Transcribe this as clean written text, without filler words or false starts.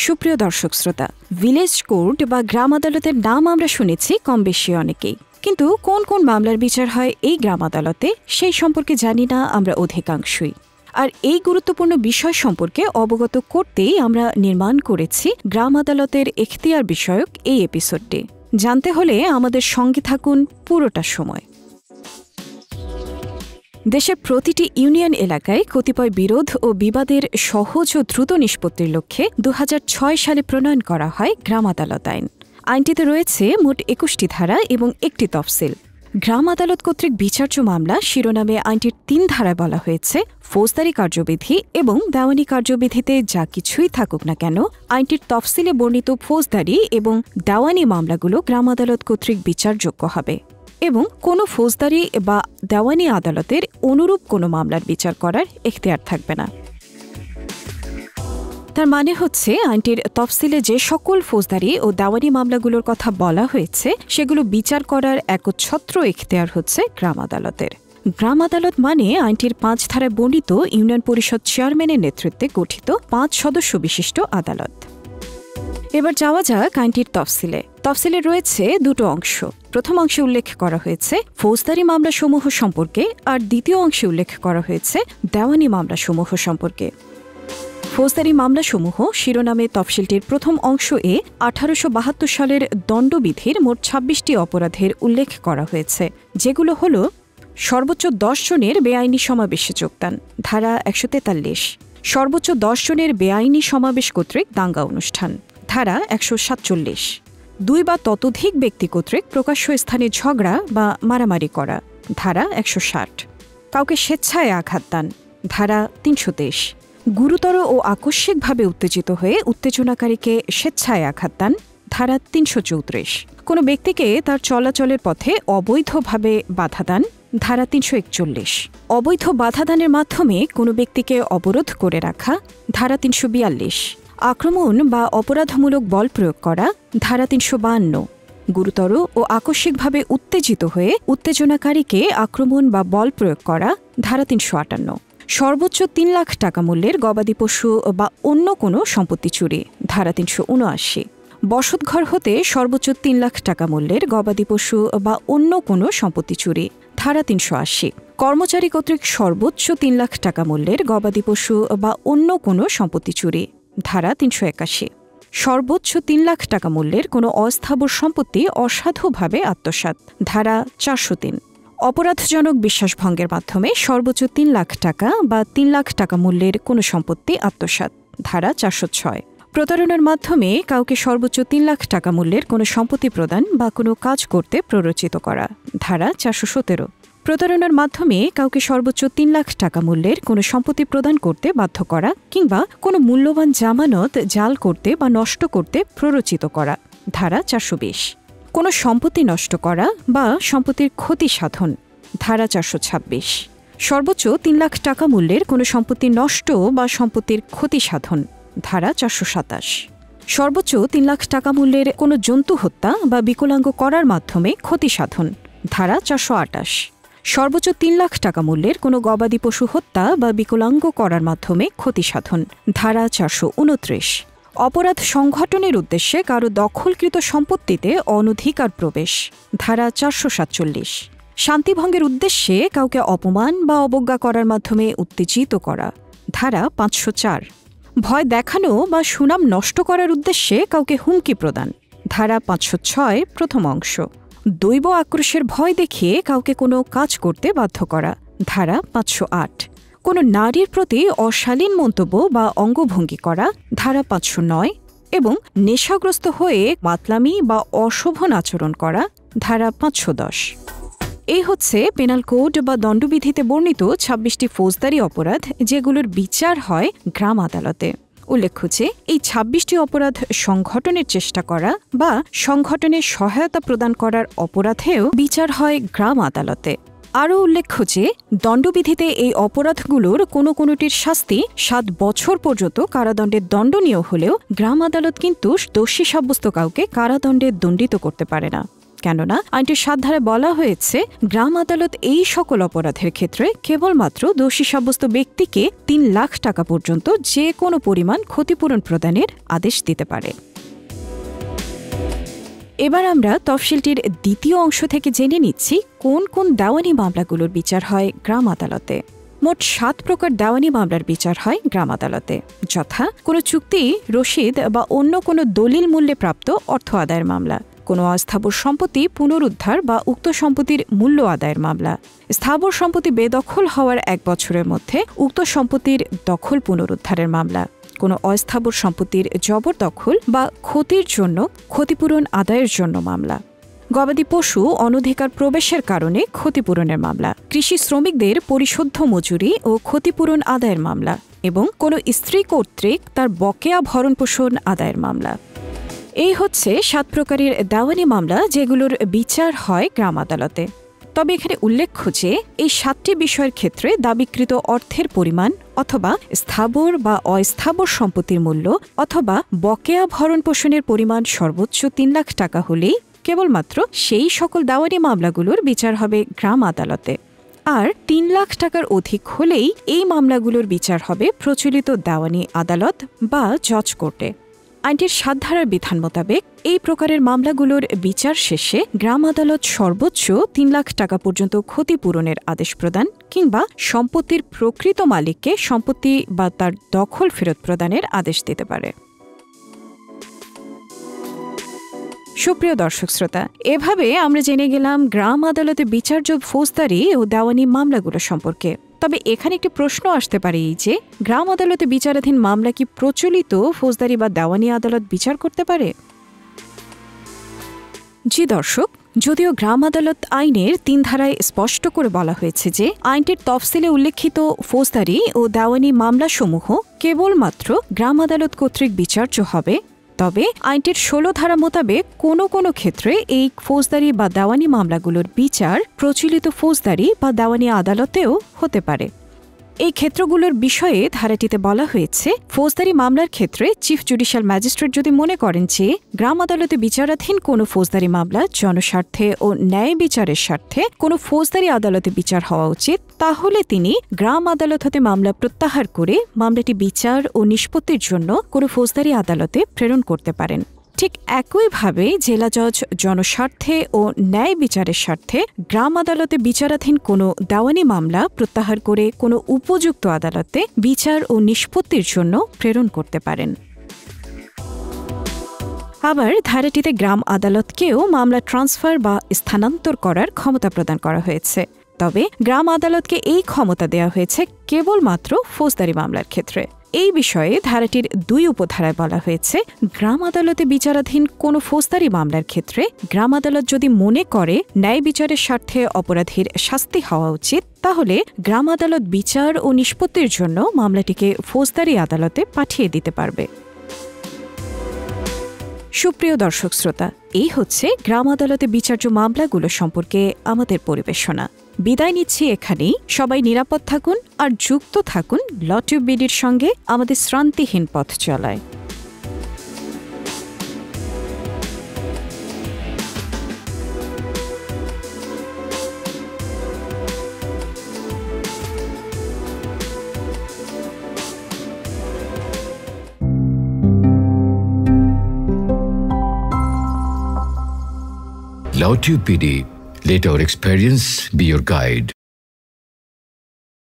সুপ্রিয় দর্শক শ্রোতা, ভিলেজ কোর্ট বা গ্রাম আদালতের নাম আমরা শুনেছি কম বেশি অনেকেই, কিন্তু কোন কোন মামলার বিচার হয় এই গ্রাম আদালতে সেই সম্পর্কে জানি না আমরা অধিকাংশই। আর এই গুরুত্বপূর্ণ বিষয় সম্পর্কে অবগত করতেই আমরা নির্মাণ করেছি গ্রাম আদালতের এখতিয়ার বিষয়ক এই এপিসোডটি। জানতে হলে আমাদের সঙ্গে থাকুন পুরোটা সময়। দেশের প্রতিটি ইউনিয়ন এলাকায় কতিপয় বিরোধ ও বিবাদের সহজ ও দ্রুত নিষ্পত্তির লক্ষ্যে ২০০৬ সালে প্রণয়ন করা হয় গ্রাম আদালত আইন। আইনটিতে রয়েছে মোট ২১টি ধারা এবং একটি তফসিল। গ্রাম আদালত কর্তৃক বিচার্য মামলা শিরোনামে আইনটির ৩ ধারায় বলা হয়েছে, ফৌজদারি কার্যবিধি এবং দেওয়ানি কার্যবিধিতে যা কিছুই থাকুক না কেন, আইনটির তফসিলে বর্ণিত ফৌজদারি এবং দেওয়ানি মামলাগুলো গ্রাম আদালত কর্তৃক বিচারযোগ্য হবে এবং কোনো ফৌজদারি বা দেওয়ানি আদালতের অনুরূপ কোনো মামলার বিচার করার এখতিয়ার থাকবে না। তার মানে হচ্ছে, আইনটির তফসিলে যে সকল ফৌজদারি ও দেওয়ানি মামলাগুলোর কথা বলা হয়েছে সেগুলো বিচার করার একচ্ছত্র এখতিয়ার হচ্ছে গ্রাম আদালতের। গ্রাম আদালত মানে আইনটির ৫ ধারায় বর্ণিত ইউনিয়ন পরিষদ চেয়ারম্যানের নেতৃত্বে গঠিত ৫ সদস্য বিশিষ্ট আদালত। এবার যাওয়া যাক আইনটির তফসিলে। তফসিলে রয়েছে দুটো অংশ। প্রথম অংশে উল্লেখ করা হয়েছে ফৌজদারি মামলাসমূহ সম্পর্কে, আর দ্বিতীয় অংশে উল্লেখ করা হয়েছে দেওয়ানি মামলাসমূহ সম্পর্কে। ফৌজদারি মামলাসমূহ শিরোনামে তফসিলটির প্রথম অংশ এ ১৮৭২ সালের দণ্ডবিধির মোট ২৬টি অপরাধের উল্লেখ করা হয়েছে, যেগুলো হল সর্বোচ্চ ১০ জনের বেআইনি সমাবেশে যোগদান, ধারা ১৪৩; সর্বোচ্চ ১০ জনের বেআইনি সমাবেশ কর্তৃক দাঙ্গা অনুষ্ঠান, ধারা ১৪৭; ২ বা ততোধিক ব্যক্তি কর্তৃক প্রকাশ্য স্থানে ঝগড়া বা মারামারি করা, ধারা ১৬০; কাউকে স্বেচ্ছায় আঘাত দান, ধারা ৩২৩; গুরুতর ও আকস্মিকভাবে উত্তেজিত হয়ে উত্তেজনাকারীকে স্বেচ্ছায় আঘাত দান, ধারা ৩৩৪; কোনো ব্যক্তিকে তার চলাচলের পথে অবৈধভাবে বাধা দান, ধারা ৩৪১; অবৈধ বাধাদানের মাধ্যমে কোনো ব্যক্তিকে অবরোধ করে রাখা, ধারা ৩৪২; আক্রমণ বা অপরাধমূলক বল প্রয়োগ করা, ধারা ৩৫২; গুরুতর ও আকস্মিকভাবে উত্তেজিত হয়ে উত্তেজনাকারীকে আক্রমণ বা বল প্রয়োগ করা, ধারা ৩৫৮; সর্বোচ্চ ৩ লাখ টাকা মূল্যের গবাদি পশু বা অন্য কোনো সম্পত্তি চুরি, ধারা ৩৭৯; বসতঘর হতে সর্বোচ্চ ৩ লাখ টাকা মূল্যের গবাদি পশু বা অন্য কোনো সম্পত্তি চুরি, ধারা ৩৮০; কর্মচারী কর্তৃক সর্বোচ্চ ৩ লাখ টাকা মূল্যের গবাদি পশু বা অন্য কোনো সম্পত্তি চুরি, ধারা ৩৮১; সর্বোচ্চ ৩ লাখ টাকা মূল্যের কোনো অস্থাবর সম্পত্তি অসাধুভাবে আত্মসাৎ, ধারা ৪০৩; অপরাধজনক বিশ্বাসভঙ্গের মাধ্যমে সর্বোচ্চ ৩ লাখ টাকা বা ৩ লাখ টাকা মূল্যের কোনো সম্পত্তি আত্মসাৎ, ধারা ৪০৬; প্রতারণার মাধ্যমে কাউকে সর্বোচ্চ ৩ লাখ টাকা মূল্যের কোনো সম্পত্তি প্রদান বা কোনো কাজ করতে প্ররোচিত করা, ধারা ৪১৭; প্রতারণার মাধ্যমে কাউকে সর্বোচ্চ ৩ লাখ টাকা মূল্যের কোনো সম্পত্তি প্রদান করতে বাধ্য করা কিংবা কোনো মূল্যবান জামানত জাল করতে বা নষ্ট করতে প্ররোচিত করা, ধারা ৪২০; কোনো সম্পত্তি নষ্ট করা বা সম্পত্তির ক্ষতি সাধন, ধারা ৪২৬; সর্বোচ্চ ৩ লাখ টাকা মূল্যের কোনো সম্পত্তি নষ্ট বা সম্পত্তির ক্ষতি সাধন, ধারা ৪২৭; সর্বোচ্চ ৩ লাখ টাকা মূল্যের কোনো জন্তু হত্যা বা বিকলাঙ্গ করার মাধ্যমে ক্ষতি সাধন, ধারা ৪২৮; সর্বোচ্চ ৩ লাখ টাকা মূল্যের কোনো গবাদি পশু হত্যা বা বিকলাঙ্গ করার মাধ্যমে ক্ষতি সাধন, ধারা ৪২৯; অপরাধ সংঘটনের উদ্দেশ্যে কারো দখলকৃত সম্পত্তিতে অনধিকার প্রবেশ, ধারা ৪৪৭; শান্তিভঙ্গের উদ্দেশ্যে কাউকে অপমান বা অবজ্ঞা করার মাধ্যমে উত্তেজিত করা, ধারা ৫০৪; ভয় দেখানো বা সুনাম নষ্ট করার উদ্দেশ্যে কাউকে হুমকি প্রদান, ধারা ৫০৬ প্রথম অংশ; দৈব আক্রোশের ভয় দেখিয়ে কাউকে কোনো কাজ করতে বাধ্য করা, ধারা ৫০৮; কোনো নারীর প্রতি অশালীন মন্তব্য বা অঙ্গভঙ্গি করা, ধারা ৫০৯; এবং নেশাগ্রস্ত হয়ে মাতলামি বা অশোভন আচরণ করা, ধারা ৫১০। এই হচ্ছে পেনাল কোড বা দণ্ডবিধিতে বর্ণিত ২৬টি ফৌজদারি অপরাধ, যেগুলোর বিচার হয় গ্রাম আদালতে। উল্লেখ্য যে এই ২৬টি অপরাধ সংঘটনের চেষ্টা করা বা সংঘটনের সহায়তা প্রদান করার অপরাধেও বিচার হয় গ্রাম আদালতে। আরও উল্লেখ্য যে দণ্ডবিধিতে এই অপরাধগুলোর কোনো কোনোটির শাস্তি ৭ বছর পর্যন্ত কারাদণ্ডের দণ্ডনীয় হলেও গ্রাম আদালত কিন্তু দোষী সাব্যস্ত কাউকে কারাদণ্ডে দণ্ডিত করতে পারে না। কেননা আইনটির ৭ ধারায় বলা হয়েছে গ্রাম আদালত এই সকল অপরাধের ক্ষেত্রে কেবলমাত্র দোষী সাব্যস্ত ব্যক্তিকে ৩ লাখ টাকা পর্যন্ত যে কোনো পরিমাণ ক্ষতিপূরণ প্রদানের আদেশ দিতে পারে। এবার আমরা তফসিলটির দ্বিতীয় অংশ থেকে জেনে নিচ্ছি কোন কোন দেওয়ানি মামলাগুলোর বিচার হয় গ্রাম আদালতে। মোট ৭ প্রকার দেওয়ানি মামলার বিচার হয় গ্রাম আদালতে, যথা কোনো চুক্তি, রসিদ বা অন্য কোনো দলিল মূল্যে প্রাপ্ত অর্থ আদায়ের মামলা, কোনো অস্থাবর সম্পত্তি পুনরুদ্ধার বা উক্ত সম্পত্তির মূল্য আদায়ের মামলা, স্থাবর সম্পত্তি বেদখল হওয়ার ১ বছরের মধ্যে উক্ত সম্পত্তির দখল পুনরুদ্ধারের মামলা, কোনো অস্থাবর সম্পত্তির জবরদখল বা ক্ষতির জন্য ক্ষতিপূরণ আদায়ের জন্য মামলা, গবাদি পশু অনধিকার প্রবেশের কারণে ক্ষতিপূরণের মামলা, কৃষি শ্রমিকদের পরিশোধ্য মজুরি ও ক্ষতিপূরণ আদায়ের মামলা এবং কোনো স্ত্রী কর্তৃক তার বকেয়া ভরণপোষণ আদায়ের মামলা। এই হচ্ছে ৭ প্রকারের দেওয়ানি মামলা যেগুলোর বিচার হয় গ্রাম আদালতে। তবে এখানে উল্লেখ্য যে এই ৭টি বিষয়ের ক্ষেত্রে দাবিকৃত অর্থের পরিমাণ অথবা স্থাবর বা অস্থাবর সম্পত্তির মূল্য অথবা বকেয়া ভরণপোষণের পরিমাণ সর্বোচ্চ ৩ লাখ টাকা হলেই কেবলমাত্র সেই সকল দেওয়ানি মামলাগুলোর বিচার হবে গ্রাম আদালতে। আর ৩ লাখ টাকার অধিক হলেই এই মামলাগুলোর বিচার হবে প্রচলিত দেওয়ানি আদালত বা জজ কোর্টে। আইনটির ৭ ধারার বিধান মোতাবেক এই প্রকারের মামলাগুলোর বিচার শেষে গ্রাম আদালত সর্বোচ্চ ৩ লাখ টাকা পর্যন্ত ক্ষতিপূরণের আদেশ প্রদান কিংবা সম্পত্তির প্রকৃত মালিককে সম্পত্তি বা তার দখল ফেরত প্রদানের আদেশ দিতে পারে। সুপ্রিয় দর্শক শ্রোতা, এভাবে আমরা জেনে গেলাম গ্রাম আদালতে বিচার্য ফৌজদারি ও দেওয়ানি মামলাগুলো সম্পর্কে। তবে এখানে একটি প্রশ্ন আসতে পারে যে গ্রাম আদালতে বিচারাধীন মামলা কি প্রচলিত ফৌজদারি বা দেওয়ানি আদালত বিচার করতে পারে? জি দর্শক, যদিও গ্রাম আদালত আইনের ৩ ধারায় স্পষ্ট করে বলা হয়েছে যে আইনটির তফসিলে উল্লেখিত ফৌজদারি ও দেওয়ানি মামলাসমূহ কেবলমাত্র গ্রাম আদালত কর্তৃক বিচার্য হবে, তবে আইনটির ১৬ ধারা মোতাবেক কোনো কোনো ক্ষেত্রে এই ফৌজদারি বা দেওয়ানি মামলাগুলোর বিচার প্রচলিত ফৌজদারি বা দেওয়ানি আদালতেও হতে পারে। এই ক্ষেত্রগুলোর বিষয়ে ধারাটিতে বলা হয়েছে, ফৌজদারি মামলার ক্ষেত্রে চিফ জুডিশিয়াল ম্যাজিস্ট্রেট যদি মনে করেন যে গ্রাম আদালতে বিচারাধীন কোনো ফৌজদারি মামলা জনস্বার্থে ও ন্যায় বিচারের স্বার্থে কোনো ফৌজদারি আদালতে বিচার হওয়া উচিত, তাহলে তিনি গ্রাম আদালত হতে মামলা প্রত্যাহার করে মামলাটি বিচার ও নিষ্পত্তির জন্য কোনো ফৌজদারি আদালতে প্রেরণ করতে পারেন। ঠিক একইভাবে জেলা জজ জনস্বার্থে ও ন্যায় বিচারের স্বার্থে গ্রাম আদালতে বিচারাধীন কোনো দেওয়ানি মামলা প্রত্যাহার করে কোনো উপযুক্ত আদালতে বিচার ও নিষ্পত্তির জন্য প্রেরণ করতে পারেন। আবার ধারাটিতে গ্রাম আদালতকেও মামলা ট্রান্সফার বা স্থানান্তর করার ক্ষমতা প্রদান করা হয়েছে। তবে গ্রাম আদালতকে এই ক্ষমতা দেওয়া হয়েছে কেবলমাত্র ফৌজদারি মামলার ক্ষেত্রে। এই বিষয়ে ধারাটির ২ উপধারায় বলা হয়েছে, গ্রাম আদালতে বিচারাধীন কোনো ফৌজদারি মামলার ক্ষেত্রে গ্রাম আদালত যদি মনে করে ন্যায় বিচারের স্বার্থে অপরাধীর শাস্তি হওয়া উচিত, তাহলে গ্রাম আদালত বিচার ও নিষ্পত্তির জন্য মামলাটিকে ফৌজদারি আদালতে পাঠিয়ে দিতে পারবে। সুপ্রিয় দর্শক শ্রোতা, এই হচ্ছে গ্রাম আদালতে বিচার্য মামলাগুলো সম্পর্কে আমাদের পরিবেশনা। বিদায় নিচ্ছি এখানেই। সবাই নিরাপদ থাকুন আর যুক্ত থাকুন লটিউব বিডির সঙ্গে আমাদের শ্রান্তিহীন পথ চলায়। LawTube PD, let our experience be your guide.